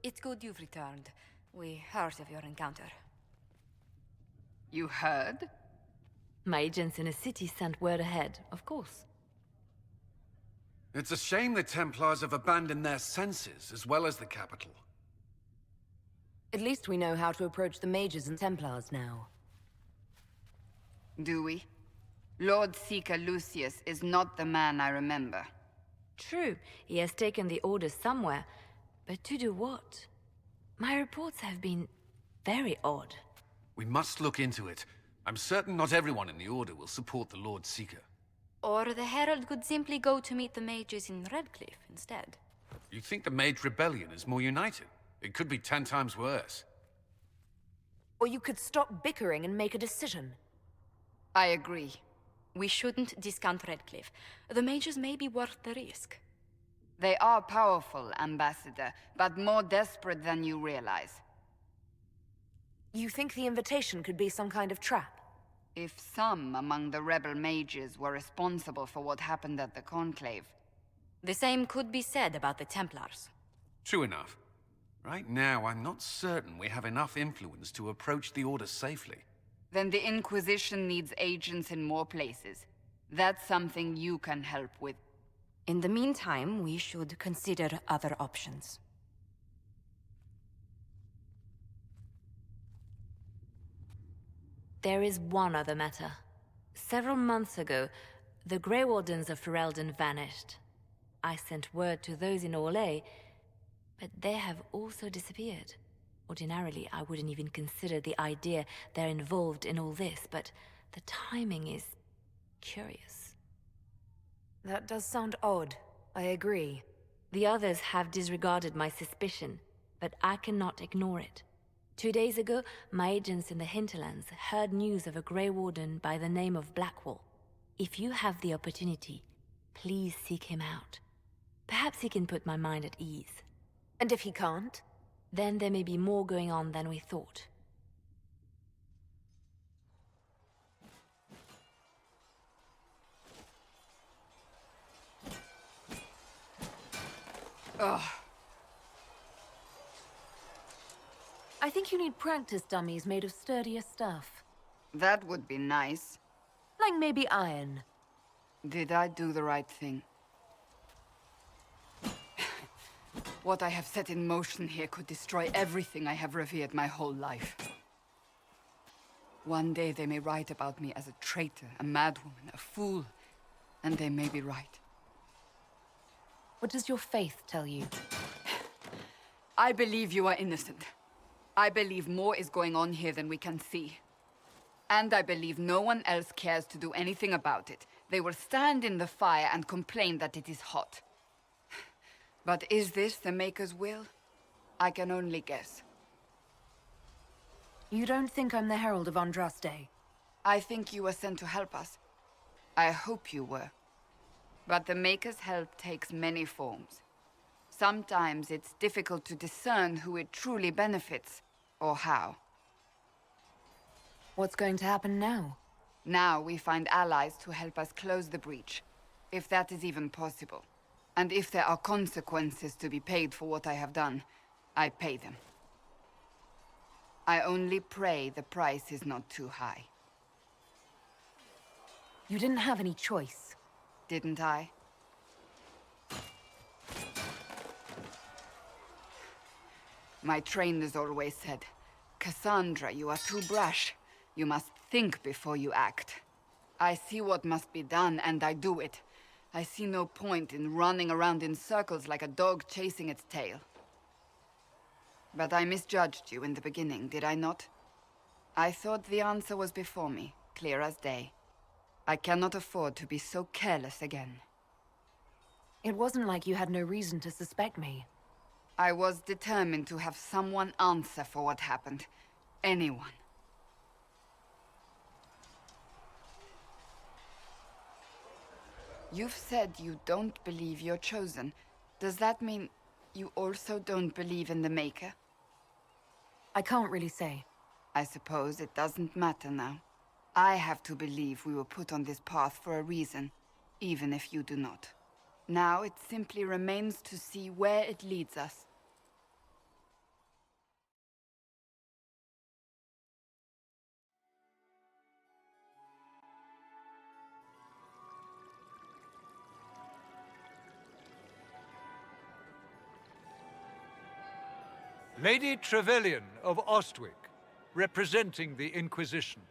It's good you've returned. We heard of your encounter. You heard? My agents in the city sent word ahead, of course. It's a shame the Templars have abandoned their senses, as well as the capital. At least we know how to approach the mages and Templars now. Do we? Lord Seeker Lucius is not the man I remember. True, he has taken the orders somewhere, but to do what? My reports have been very odd. We must look into it. I'm certain not everyone in the Order will support the Lord Seeker. Or the Herald could simply go to meet the mages in Redcliffe instead. You think the Mage Rebellion is more united? It could be 10 times worse. Or you could stop bickering and make a decision. I agree. We shouldn't discount Redcliffe. The mages may be worth the risk. They are powerful, Ambassador, but more desperate than you realize. You think the invitation could be some kind of trap? If some among the rebel mages were responsible for what happened at the Conclave. The same could be said about the Templars. True enough. Right now, I'm not certain we have enough influence to approach the Order safely. Then the Inquisition needs agents in more places. That's something you can help with. In the meantime, we should consider other options. There is one other matter. Several months ago, the Grey Wardens of Ferelden vanished. I sent word to those in Orlais, but they have also disappeared. Ordinarily, I wouldn't even consider the idea they're involved in all this, but the timing is curious. That does sound odd. I agree. The others have disregarded my suspicion, but I cannot ignore it. 2 days ago, my agents in the hinterlands heard news of a Grey Warden by the name of Blackwall. If you have the opportunity, please seek him out. Perhaps he can put my mind at ease. And if he can't? Then there may be more going on than we thought. Ugh. I think you need practice dummies made of sturdier stuff. That would be nice. Like maybe iron. Did I do the right thing? What I have set in motion here could destroy everything I have revered my whole life. One day they may write about me as a traitor, a madwoman, a fool, and they may be right. What does your faith tell you? I believe you are innocent. I believe more is going on here than we can see. And I believe no one else cares to do anything about it. They will stand in the fire and complain that it is hot. But is this the Maker's will? I can only guess. You don't think I'm the Herald of Andraste? I think you were sent to help us. I hope you were. But the Maker's help takes many forms. Sometimes it's difficult to discern who it truly benefits, or how. What's going to happen now? Now we find allies to help us close the breach, if that is even possible. And if there are consequences to be paid for what I have done, I pay them. I only pray the price is not too high. You didn't have any choice. Didn't I? My trainers always said, Cassandra, you are too brash. You must think before you act. I see what must be done, and I do it. I see no point in running around in circles like a dog chasing its tail. But I misjudged you in the beginning, did I not? I thought the answer was before me, clear as day. I cannot afford to be so careless again. It wasn't like you had no reason to suspect me. I was determined to have someone answer for what happened. Anyone. You've said you don't believe you're chosen. Does that mean you also don't believe in the Maker? I can't really say. I suppose it doesn't matter now. I have to believe we were put on this path for a reason, even if you do not. Now it simply remains to see where it leads us. Lady Trevelyan of Ostwick, representing the Inquisition.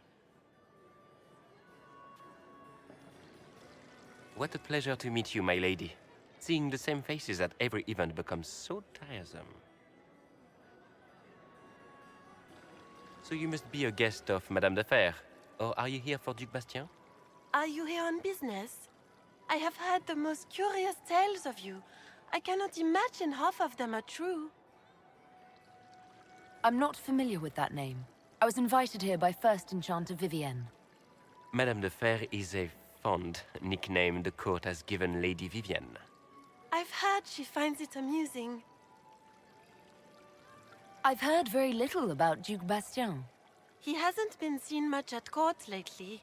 What a pleasure to meet you, my lady. Seeing the same faces at every event becomes so tiresome. So you must be a guest of Madame de Fer, or are you here for Duc Bastien? Are you here on business? I have heard the most curious tales of you. I cannot imagine half of them are true. I'm not familiar with that name. I was invited here by First Enchanter Vivienne. Madame de Fer is a fond nickname the court has given Lady Vivienne. I've heard she finds it amusing. I've heard very little about Duc Bastien. He hasn't been seen much at court lately.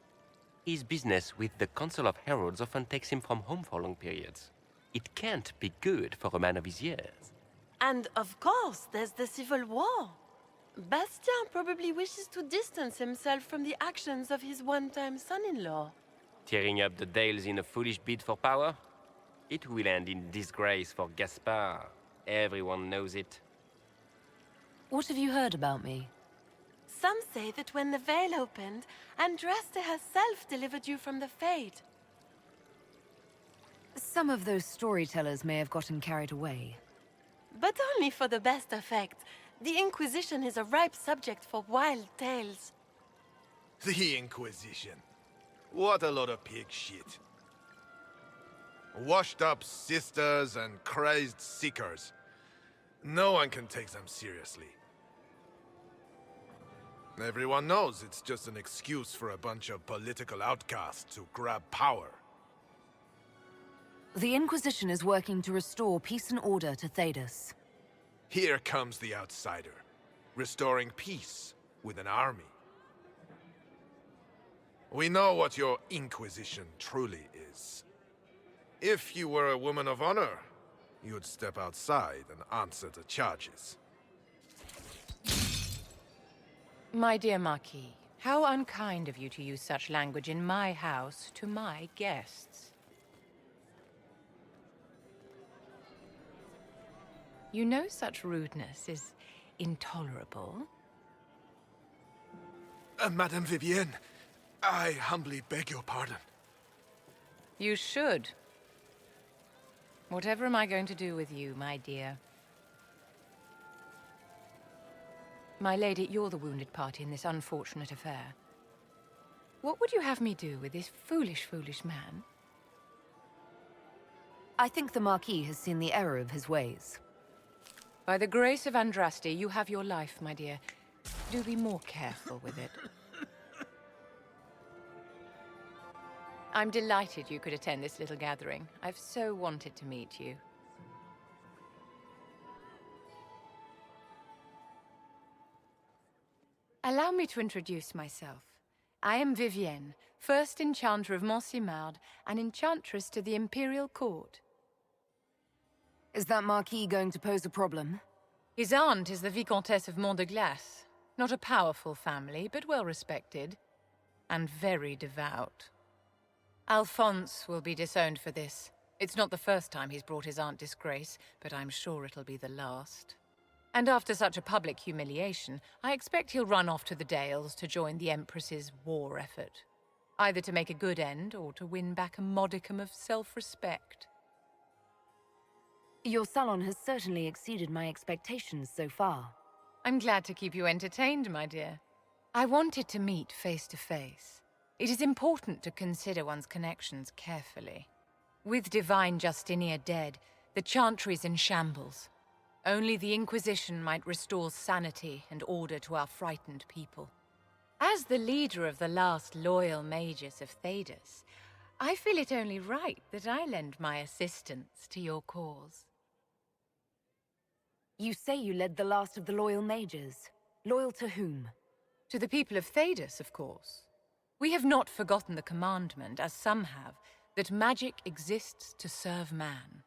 His business with the Council of Heralds often takes him from home for long periods. It can't be good for a man of his years. And of course, there's the civil war. Bastien probably wishes to distance himself from the actions of his one-time son-in-law. Tearing up the Dales in a foolish bid for power? It will end in disgrace for Gaspard. Everyone knows it. What have you heard about me? Some say that when the veil opened, Andraste herself delivered you from the Fade. Some of those storytellers may have gotten carried away. But only for the best effect. The Inquisition is a ripe subject for wild tales. The Inquisition. What a lot of pig shit. Washed up sisters and crazed seekers. No one can take them seriously. Everyone knows it's just an excuse for a bunch of political outcasts to grab power. The Inquisition is working to restore peace and order to Thedas. Here comes the outsider, restoring peace with an army. We know what your Inquisition truly is. If you were a woman of honor, you'd step outside and answer the charges. My dear Marquis, how unkind of you to use such language in my house to my guests. You know such rudeness is intolerable. Madame Vivienne, I humbly beg your pardon. You should. Whatever am I going to do with you, my dear? My lady, you're the wounded party in this unfortunate affair. What would you have me do with this foolish, foolish man? I think the Marquis has seen the error of his ways. By the grace of Andraste, you have your life, my dear. Do be more careful with it. I'm delighted you could attend this little gathering. I've so wanted to meet you. Allow me to introduce myself. I am Vivienne, first Enchanter of Montsimard and Enchantress to the Imperial Court. Is that Marquis going to pose a problem? His aunt is the Vicomtesse of Mont de Glace. Not a powerful family, but well respected. And very devout. Alphonse will be disowned for this. It's not the first time he's brought his aunt disgrace, but I'm sure it'll be the last. And after such a public humiliation, I expect he'll run off to the Dales to join the Empress's war effort. Either to make a good end, or to win back a modicum of self-respect. Your salon has certainly exceeded my expectations so far. I'm glad to keep you entertained, my dear. I wanted to meet face to face. It is important to consider one's connections carefully. With Divine Justinia dead, the Chantry is in shambles. Only the Inquisition might restore sanity and order to our frightened people. As the leader of the last loyal mages of Thedas, I feel it only right that I lend my assistance to your cause. You say you led the last of the loyal mages. Loyal to whom? To the people of Thedas, of course. We have not forgotten the commandment, as some have, that magic exists to serve man.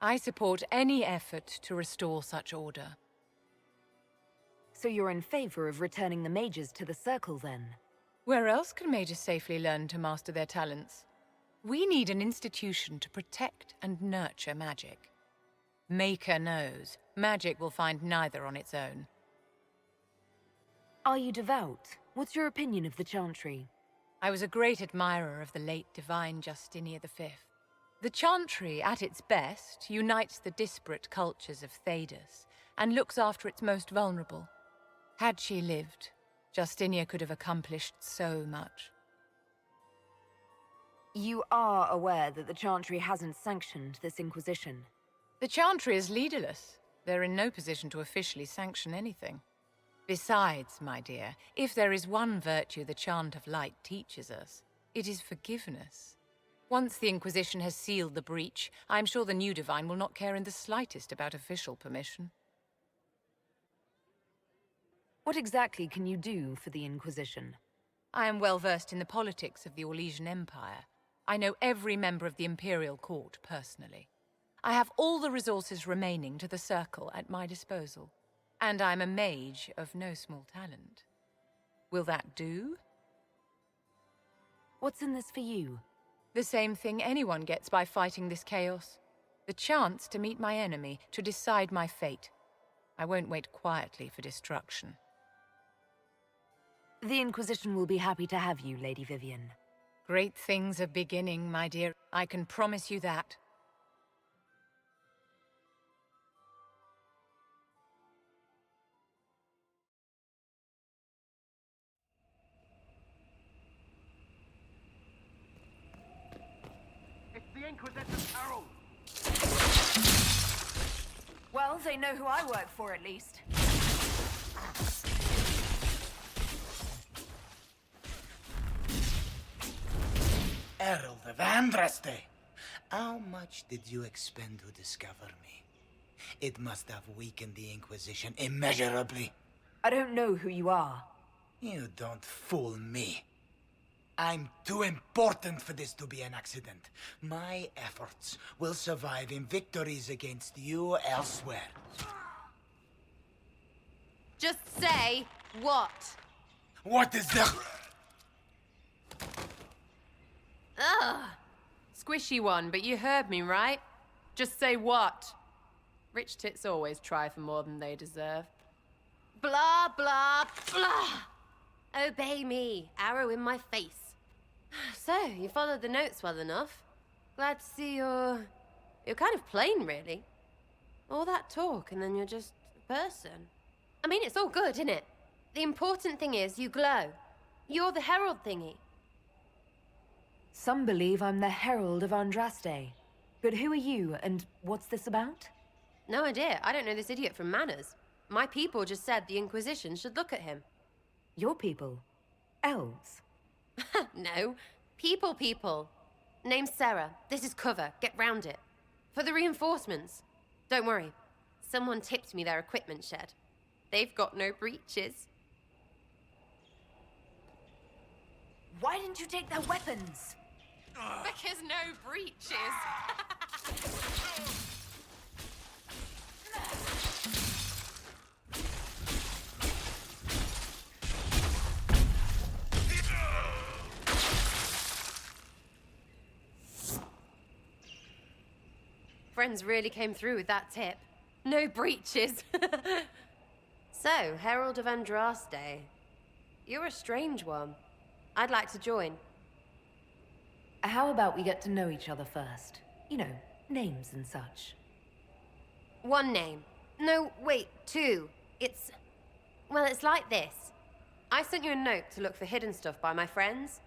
I support any effort to restore such order. So you're in favor of returning the mages to the Circle, then? Where else can mages safely learn to master their talents? We need an institution to protect and nurture magic. Maker knows. Magic will find neither on its own. Are you devout? What's your opinion of the Chantry? I was a great admirer of the late divine Justinia V. The Chantry, at its best, unites the disparate cultures of Thedas and looks after its most vulnerable. Had she lived, Justinia could have accomplished so much. You are aware that the Chantry hasn't sanctioned this Inquisition. The Chantry is leaderless. They're in no position to officially sanction anything. Besides, my dear, if there is one virtue the Chant of Light teaches us, it is forgiveness. Once the Inquisition has sealed the breach, I'm sure the new divine will not care in the slightest about official permission. What exactly can you do for the Inquisition? I am well versed in the politics of the Orlesian Empire. I know every member of the Imperial Court personally. I have all the resources remaining to the Circle at my disposal. And I'm a mage of no small talent. Will that do? What's in this for you? The same thing anyone gets by fighting this chaos. The chance to meet my enemy, to decide my fate. I won't wait quietly for destruction. The Inquisition will be happy to have you, Lady Vivian. Great things are beginning, my dear. I can promise you that. It's the Inquisitor's herald! Well, they know who I work for, at least. Herald of Andraste! How much did you expend to discover me? It must have weakened the Inquisition immeasurably. I don't know who you are. You don't fool me. I'm too important for this to be an accident. My efforts will survive in victories against you elsewhere. Just say what? What is the... Ugh! Squishy one, but you heard me, right? Just say what? Rich tits always try for more than they deserve. Blah, blah, blah! Obey me, arrow in my face. So, you followed the notes well enough. Glad to see you're kind of plain, really. All that talk, and then you're just a person. I mean, it's all good, isn't it? The important thing is you glow. You're the herald thingy. Some believe I'm the Herald of Andraste. But who are you, and what's this about? No idea. I don't know this idiot from Manners. My people just said the Inquisition should look at him. Your people? Elves? No. People. Name's Settrah. This is cover. Get round it. For the reinforcements. Don't worry. Someone tipped me their equipment shed. They've got no breaches. Why didn't you take their weapons? Because no breaches. Friends really came through with that tip. No breaches. So, Herald of Andraste. You're a strange one. I'd like to join. How about we get to know each other first? You know, names and such. One name. No, wait, two. Well, it's like this. I sent you a note to look for hidden stuff by my friends.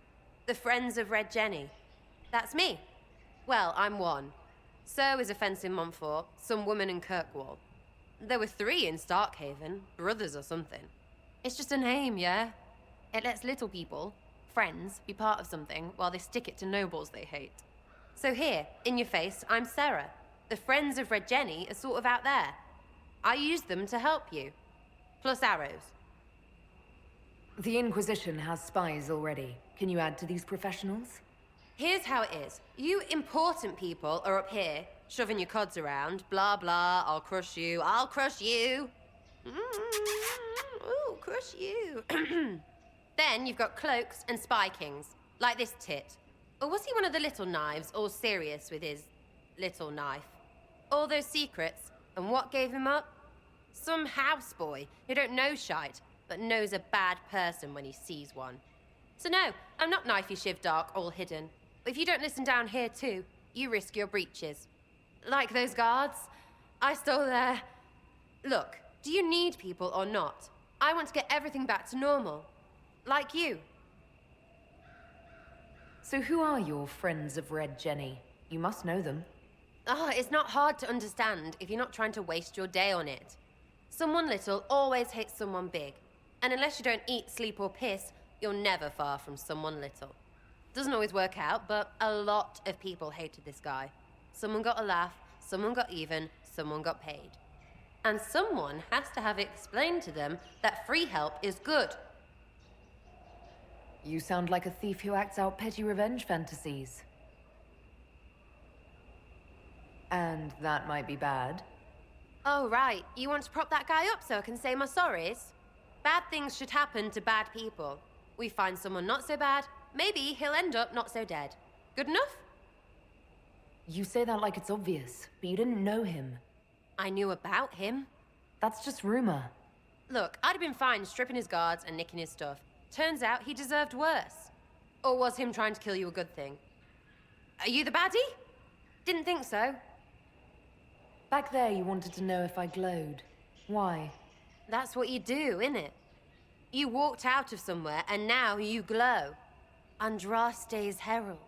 The Friends of Red Jenny. That's me. Well, I'm one. So is a fence in Montfort, some woman in Kirkwall. There were 3 in Starkhaven, brothers or something. It's just a name, yeah? It lets little people, friends, be part of something while they stick it to nobles they hate. So here, in your face, I'm Settrah. The Friends of Red Jenny are sort of out there. I used them to help you. Plus arrows. The Inquisition has spies already. Can you add to these professionals? Here's how it is. You important people are up here, shoving your cods around. Blah, blah, I'll crush you. Ooh, crush you. Then you've got cloaks and spy kings, like this tit. Or was he one of the little knives, all serious with his little knife? All those secrets, and what gave him up? Some houseboy who don't know shite, but knows a bad person when he sees one. So no, I'm not knifey shiv dark, all hidden. But if you don't listen down here too, you risk your breeches. Like those guards, I stole their... Look, do you need people or not? I want to get everything back to normal. Like you. So who are your friends of Red Jenny? You must know them. Oh, it's not hard to understand if you're not trying to waste your day on it. Someone little always hates someone big. And unless you don't eat, sleep, or piss, you're never far from someone little. Doesn't always work out, but a lot of people hated this guy. Someone got a laugh, someone got even, someone got paid. And someone has to have explained to them that free help is good. You sound like a thief who acts out petty revenge fantasies. And that might be bad. Oh, right. You want to prop that guy up so I can say my sorries? Bad things should happen to bad people. We find someone not so bad, maybe he'll end up not so dead. Good enough? You say that like it's obvious, but you didn't know him. I knew about him. That's just rumor. Look, I'd have been fine stripping his guards and nicking his stuff. Turns out he deserved worse. Or was him trying to kill you a good thing? Are you the baddie? Didn't think so. Back there you wanted to know if I glowed. Why? That's what you do, innit? You walked out of somewhere and now you glow. Andraste's herald.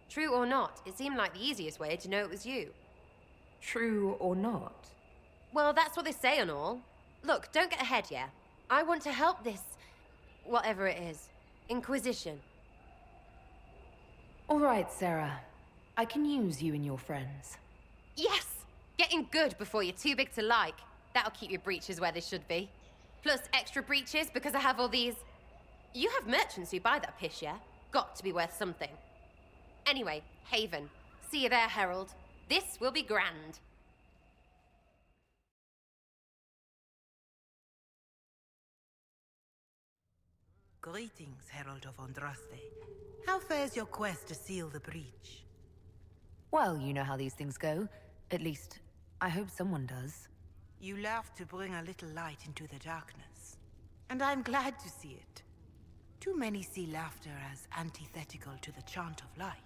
True or not, it seemed like the easiest way to know it was you. True or not? Well, that's what they say and all. Look, don't get ahead, yeah? I want to help this... whatever it is. Inquisition. All right, Sarah. I can use you and your friends. Yes! Getting good before you're too big to like. That'll keep your breeches where they should be. Plus extra breeches because I have all these... You have merchants who buy that piss, yeah? Got to be worth something. Anyway, Haven. See you there, Herald. This will be grand. Greetings, Herald of Andraste. How fares your quest to seal the breach? Well, you know how these things go. At least, I hope someone does. You laugh to bring a little light into the darkness. And I'm glad to see it. Too many see laughter as antithetical to the chant of light.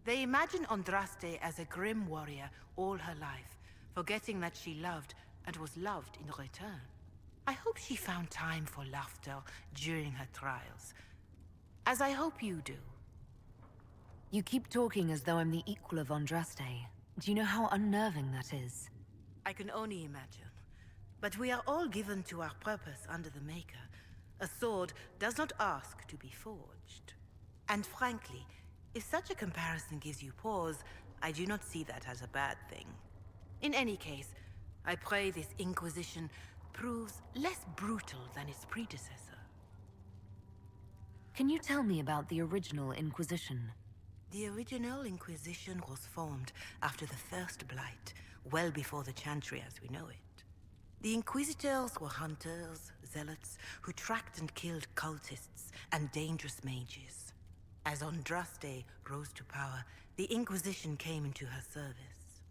They imagine Andraste as a grim warrior all her life, forgetting that she loved and was loved in return. I hope she found time for laughter during her trials, as I hope you do. You keep talking as though I'm the equal of Andraste. Do you know how unnerving that is? I can only imagine. But we are all given to our purpose under the Maker. A sword does not ask to be forged. And frankly, if such a comparison gives you pause, I do not see that as a bad thing. In any case, I pray this Inquisition proves less brutal than its predecessor. Can you tell me about the original Inquisition? The original Inquisition was formed after the First Blight, well before the Chantry as we know it. The Inquisitors were hunters, zealots, who tracked and killed cultists and dangerous mages. As Andraste rose to power, the Inquisition came into her service.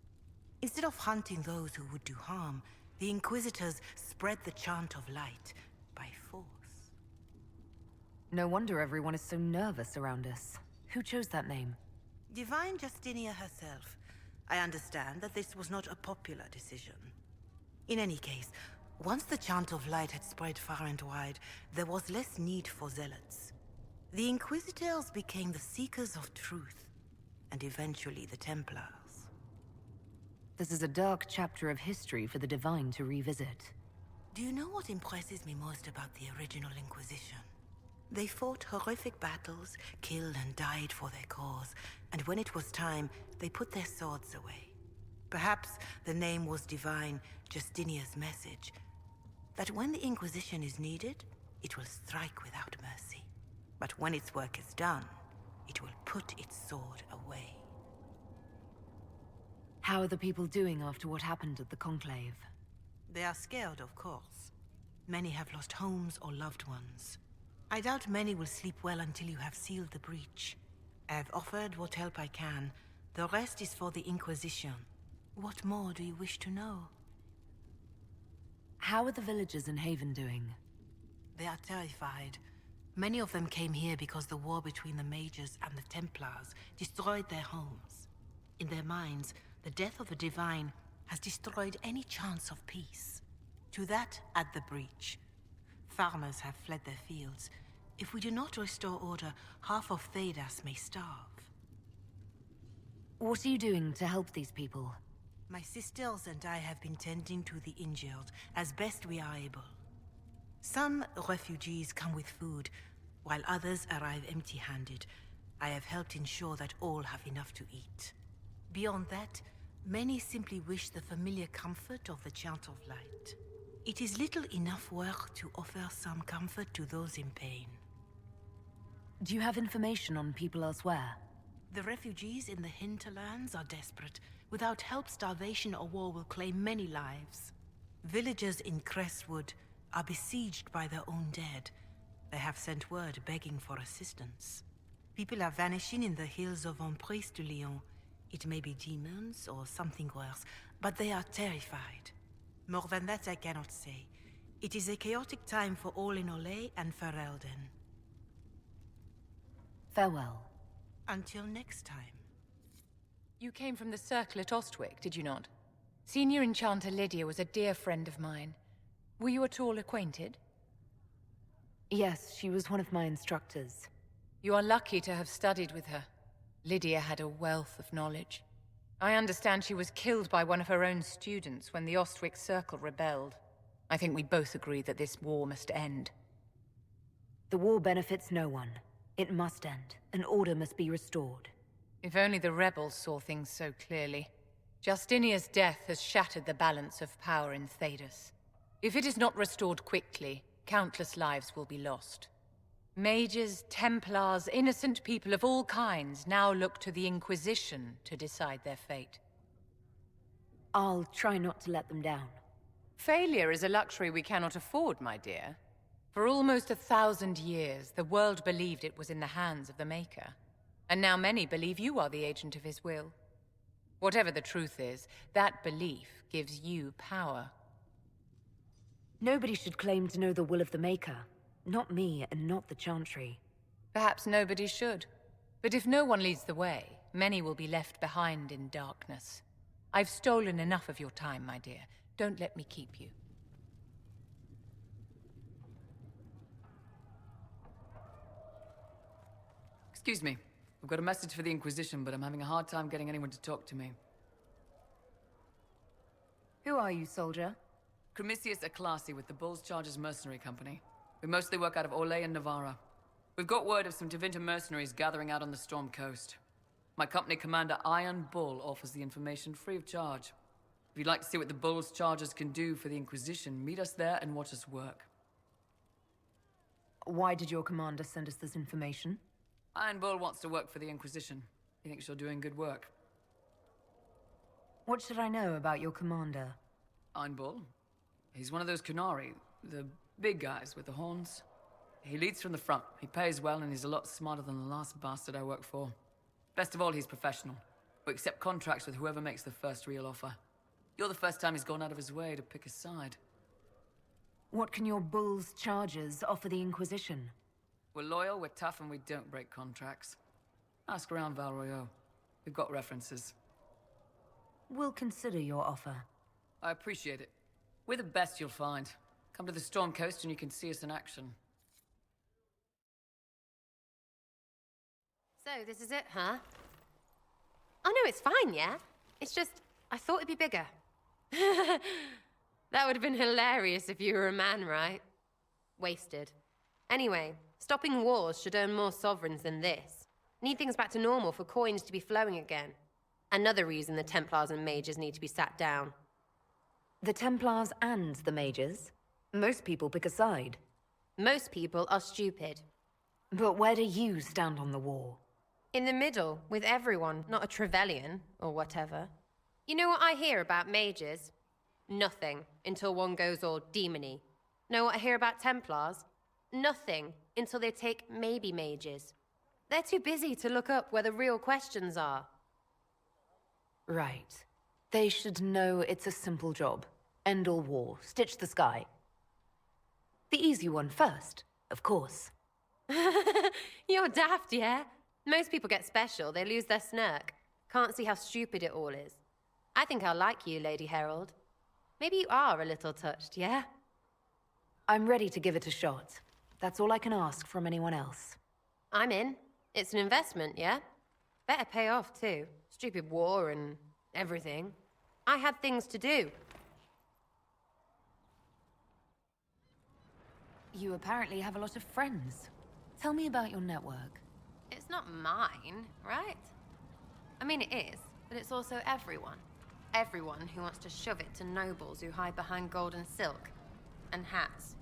Instead of hunting those who would do harm, the Inquisitors spread the chant of light by force. No wonder everyone is so nervous around us. Who chose that name? Divine Justinia herself. I understand that this was not a popular decision. In any case, once the chant of light had spread far and wide, there was less need for zealots. The Inquisitors became the seekers of truth, and eventually the Templars. This is a dark chapter of history for the Divine to revisit. Do you know what impresses me most about the original Inquisition? They fought horrific battles, killed and died for their cause, and when it was time, they put their swords away. Perhaps the name was Divine Justinia's message, that when the Inquisition is needed, it will strike without mercy. But when its work is done, it will put its sword away. How are the people doing after what happened at the Conclave? They are scared, of course. Many have lost homes or loved ones. I doubt many will sleep well until you have sealed the breach. I have offered what help I can. The rest is for the Inquisition. What more do you wish to know? How are the villagers in Haven doing? They are terrified. Many of them came here because the war between the mages and the Templars destroyed their homes. In their minds, the death of the Divine has destroyed any chance of peace. To that, add the breach. Farmers have fled their fields. If we do not restore order, half of Thedas may starve. What are you doing to help these people? My sisters and I have been tending to the injured as best we are able. Some refugees come with food, while others arrive empty-handed. I have helped ensure that all have enough to eat. Beyond that, many simply wish the familiar comfort of the Chant of Light. It is little enough work to offer some comfort to those in pain. Do you have information on people elsewhere? The refugees in the hinterlands are desperate. Without help, starvation or war will claim many lives. Villagers in Crestwood are besieged by their own dead. They have sent word begging for assistance. People are vanishing in the hills of Emprise de Lyon. It may be demons or something worse, but they are terrified. More than that I cannot say. It is a chaotic time for all in Olay and Ferelden. Farewell. Until next time. You came from the Circle at Ostwick, did you not? Senior Enchanter Lydia was a dear friend of mine. Were you at all acquainted? Yes, she was one of my instructors. You are lucky to have studied with her. Lydia had a wealth of knowledge. I understand she was killed by one of her own students when the Ostwick Circle rebelled. I think we both agree that this war must end. The war benefits no one. It must end, and order must be restored. If only the rebels saw things so clearly. Justinia's death has shattered the balance of power in Thedas. If it is not restored quickly, countless lives will be lost. Mages, Templars, innocent people of all kinds now look to the Inquisition to decide their fate. I'll try not to let them down. Failure is a luxury we cannot afford, my dear. For almost 1,000 years, the world believed it was in the hands of the Maker. And now many believe you are the agent of his will. Whatever the truth is, that belief gives you power. Nobody should claim to know the will of the Maker. Not me, and not the Chantry. Perhaps nobody should. But if no one leads the way, many will be left behind in darkness. I've stolen enough of your time, my dear. Don't let me keep you. Excuse me. I've got a message for the Inquisition, but I'm having a hard time getting anyone to talk to me. Who are you, soldier? Cremisius Aclasi with the Bulls Chargers Mercenary Company. We mostly work out of Olay and Navarra. We've got word of some Tevinter mercenaries gathering out on the Storm Coast. My company commander, Iron Bull, offers the information free of charge. If you'd like to see what the Bulls Chargers can do for the Inquisition, meet us there and watch us work. Why did your commander send us this information? Iron Bull wants to work for the Inquisition. He thinks you're doing good work. What should I know about your commander? Iron Bull? He's one of those Kunari, the big guys with the horns. He leads from the front. He pays well, and he's a lot smarter than the last bastard I worked for. Best of all, he's professional. We accept contracts with whoever makes the first real offer. You're the first time he's gone out of his way to pick a side. What can your Bulls Chargers offer the Inquisition? We're loyal, we're tough, and we don't break contracts. Ask around Val Royeaux. We've got references. We'll consider your offer. I appreciate it. We're the best you'll find. Come to the Storm Coast and you can see us in action. So, this is it, huh? Oh no, it's fine, yeah? It's just, I thought it'd be bigger. That would have been hilarious if you were a man, right? Wasted. Anyway, stopping wars should earn more sovereigns than this. Need things back to normal for coins to be flowing again. Another reason the Templars and mages need to be sat down. The Templars and the mages? Most people pick a side. Most people are stupid. But where do you stand on the war? In the middle, with everyone, not a Trevelyan, or whatever. You know what I hear about mages? Nothing, until one goes all demony. Know what I hear about Templars? Nothing, until they take maybe mages. They're too busy to look up where the real questions are. Right. They should know it's a simple job. End all war, stitch the sky. The easy one first, of course. You're daft, yeah? Most people get special, they lose their snark. Can't see how stupid it all is. I think I'll like you, Lady Herald. Maybe you are a little touched, yeah? I'm ready to give it a shot. That's all I can ask from anyone else. I'm in. It's an investment, yeah? Better pay off, too. Stupid war and everything. I had things to do. You apparently have a lot of friends. Tell me about your network. It's not mine, right? I mean, it is, but it's also everyone. Everyone who wants to shove it to nobles who hide behind gold and silk. And hats,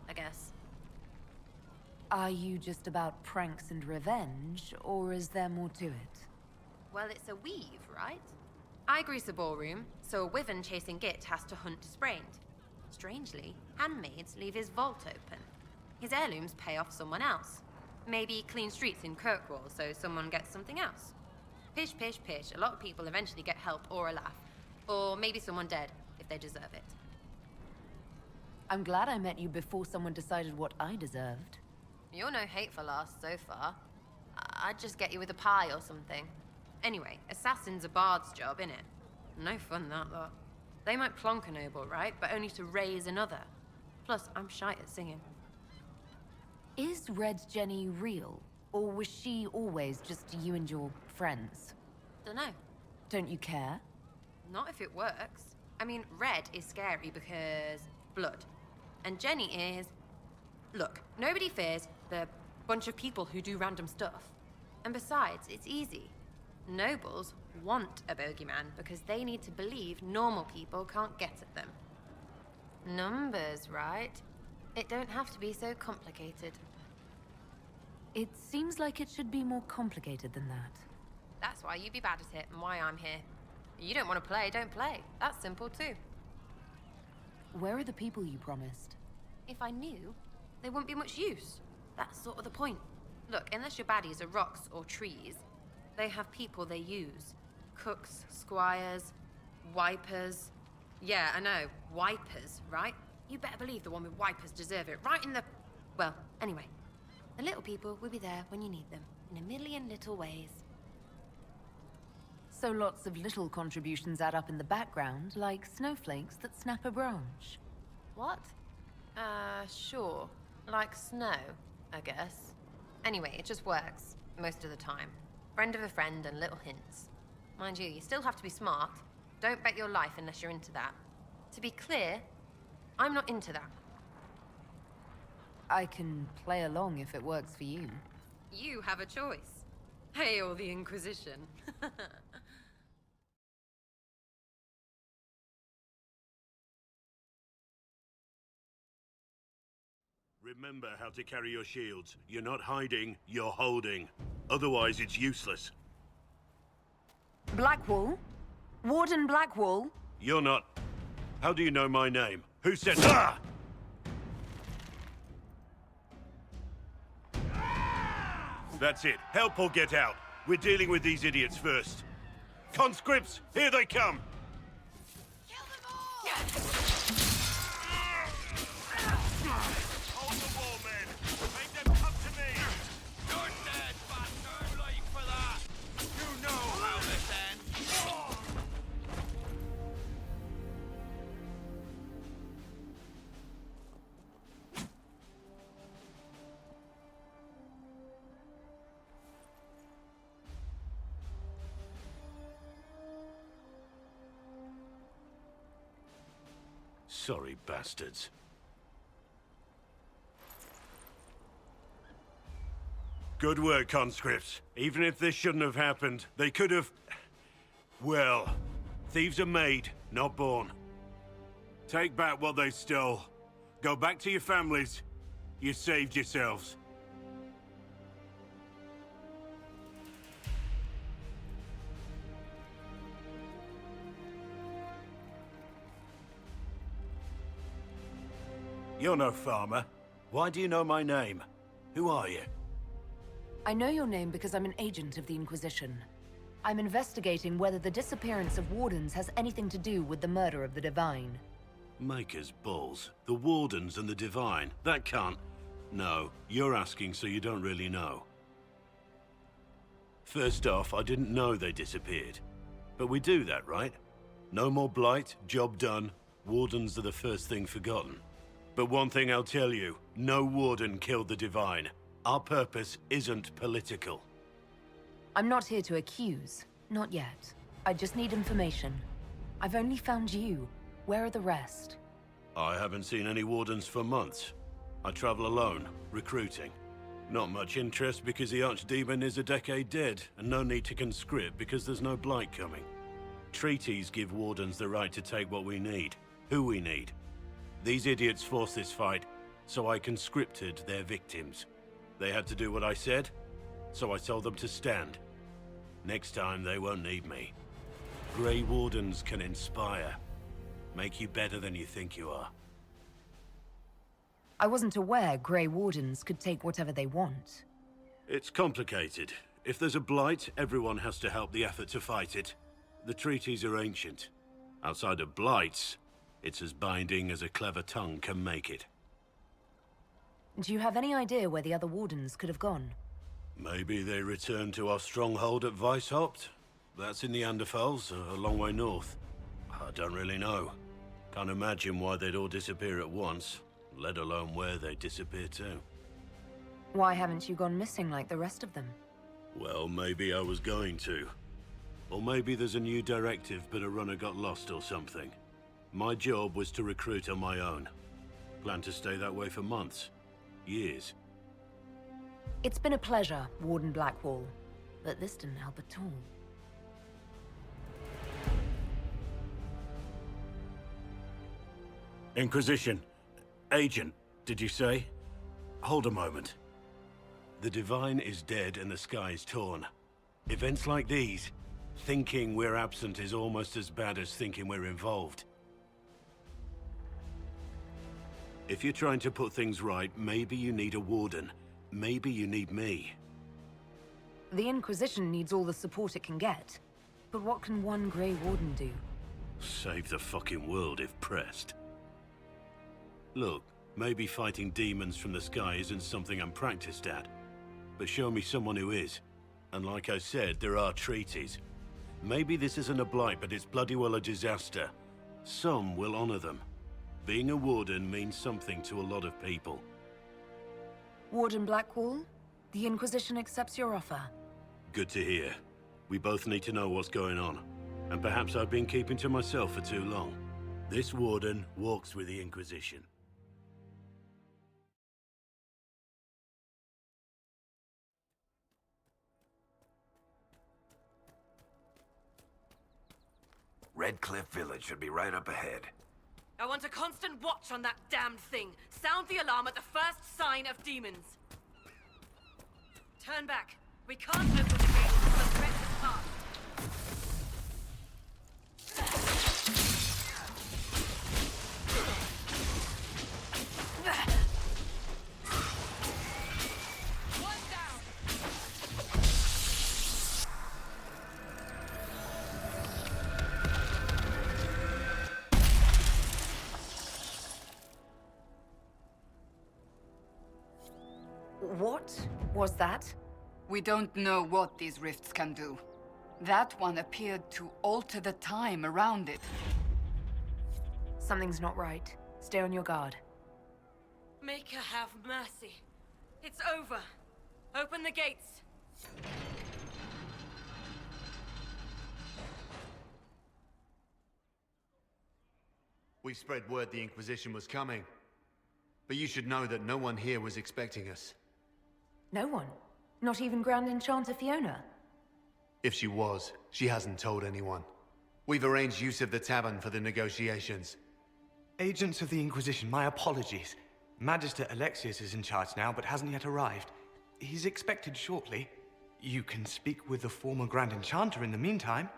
I guess. Are you just about pranks and revenge, or is there more to it? Well, it's a weave, right? I grease a ballroom, so a wyvern chasing Git has to hunt Sprained. Strangely, handmaids leave his vault open. His heirlooms pay off someone else. Maybe clean streets in Kirkwall, so someone gets something else. Pish, pish, pish. A lot of people eventually get help or a laugh. Or maybe someone dead, if they deserve it. I'm glad I met you before someone decided what I deserved. You're no hateful ass so far. I'd just get you with a pie or something. Anyway, assassin's a bard's job, innit? No fun, that lot. They might plonk a noble, right? But only to raise another. Plus, I'm shite at singing. Is Red Jenny real? Or was she always just you and your friends? Dunno. Don't you care? Not if it works. I mean, Red is scary because blood. And Jenny is... Look, nobody fears the bunch of people who do random stuff. And besides, it's easy. Nobles want a bogeyman because they need to believe normal people can't get at them. Numbers, right? It don't have to be so complicated. It seems like it should be more complicated than that. That's why you be bad at it and why I'm here. You don't want to play, don't play. That's simple too. Where are the people you promised? If I knew, they wouldn't be much use. That's sort of the point. Look, unless your baddies are rocks or trees, they have people they use. Cooks, squires, wipers. Yeah, I know, wipers, right? You better believe the one with wipers deserve it, right in the... Well, anyway. The little people will be there when you need them, in a million little ways. So lots of little contributions add up in the background, like snowflakes that snap a branch. What? Sure. Like snow, I guess. Anyway, it just works, most of the time. Friend of a friend and little hints. Mind you still have to be smart. Don't bet your life unless you're into that. To be clear, I'm not into that. I can play along if it works for you. You have a choice. Hail the Inquisition. Remember how to carry your shields. You're not hiding, you're holding. Otherwise, it's useless. Blackwall? Warden Blackwall? You're not... How do you know my name? Who said... Ah! That's it. Help or get out. We're dealing with these idiots first. Conscripts, here they come! Kill them all! Hold the wall, men! Make them come to me! You're dead, bastard! Like for that! You know how this ends! Sorry, bastards. Good work, conscripts. Even if this shouldn't have happened, they could have... Well, thieves are made, not born. Take back what they stole. Go back to your families. You saved yourselves. You're no farmer. Why do you know my name? Who are you? I know your name because I'm an agent of the Inquisition. I'm investigating whether the disappearance of Wardens has anything to do with the murder of the Divine. Maker's balls. The Wardens and the Divine. That can't... No, you're asking so you don't really know. First off, I didn't know they disappeared. But we do that, right? No more blight, job done. Wardens are the first thing forgotten. But one thing I'll tell you, no Warden killed the Divine. Our purpose isn't political. I'm not here to accuse. Not yet. I just need information. I've only found you. Where are the rest? I haven't seen any Wardens for months. I travel alone, recruiting. Not much interest because the Archdemon is a decade dead, and no need to conscript because there's no blight coming. Treaties give Wardens the right to take what we need, who we need. These idiots forced this fight, so I conscripted their victims. They had to do what I said, so I told them to stand. Next time, they won't need me. Grey Wardens can inspire. Make you better than you think you are. I wasn't aware Grey Wardens could take whatever they want. It's complicated. If there's a blight, everyone has to help the effort to fight it. The treaties are ancient. Outside of blights, it's as binding as a clever tongue can make it. Do you have any idea where the other Wardens could have gone? Maybe they returned to our stronghold at Weishaupt? That's in the Anderfels, a long way north. I don't really know. Can't imagine why they'd all disappear at once, let alone where they'd disappear to. Why haven't you gone missing like the rest of them? Well, maybe I was going to. Or maybe there's a new directive, but a runner got lost or something. My job was to recruit on my own. Plan to stay that way for months. Years. It's been a pleasure, Warden Blackwall, but this didn't help at all. Inquisition. Agent, did you say? Hold a moment. The Divine is dead and the sky is torn. Events like these, thinking we're absent is almost as bad as thinking we're involved. If you're trying to put things right, maybe you need a Warden. Maybe you need me. The Inquisition needs all the support it can get. But what can one Grey Warden do? Save the fucking world if pressed. Look, maybe fighting demons from the sky isn't something I'm practiced at. But show me someone who is. And like I said, there are treaties. Maybe this isn't a blight, but it's bloody well a disaster. Some will honor them. Being a Warden means something to a lot of people. Warden Blackwall, the Inquisition accepts your offer. Good to hear. We both need to know what's going on. And perhaps I've been keeping to myself for too long. This Warden walks with the Inquisition. Redcliffe Village should be right up ahead. I want a constant watch on that damned thing. Sound the alarm at the first sign of demons. Turn back. We can't open the gate until the threat is past. What was that? We don't know what these rifts can do. That one appeared to alter the time around it. Something's not right. Stay on your guard. Make her have mercy. It's over. Open the gates. We spread word the Inquisition was coming. But you should know that no one here was expecting us. No one? Not even Grand Enchanter Fiona? If she was, she hasn't told anyone. We've arranged use of the tavern for the negotiations. Agents of the Inquisition, my apologies. Magister Alexius is in charge now, but hasn't yet arrived. He's expected shortly. You can speak with the former Grand Enchanter in the meantime.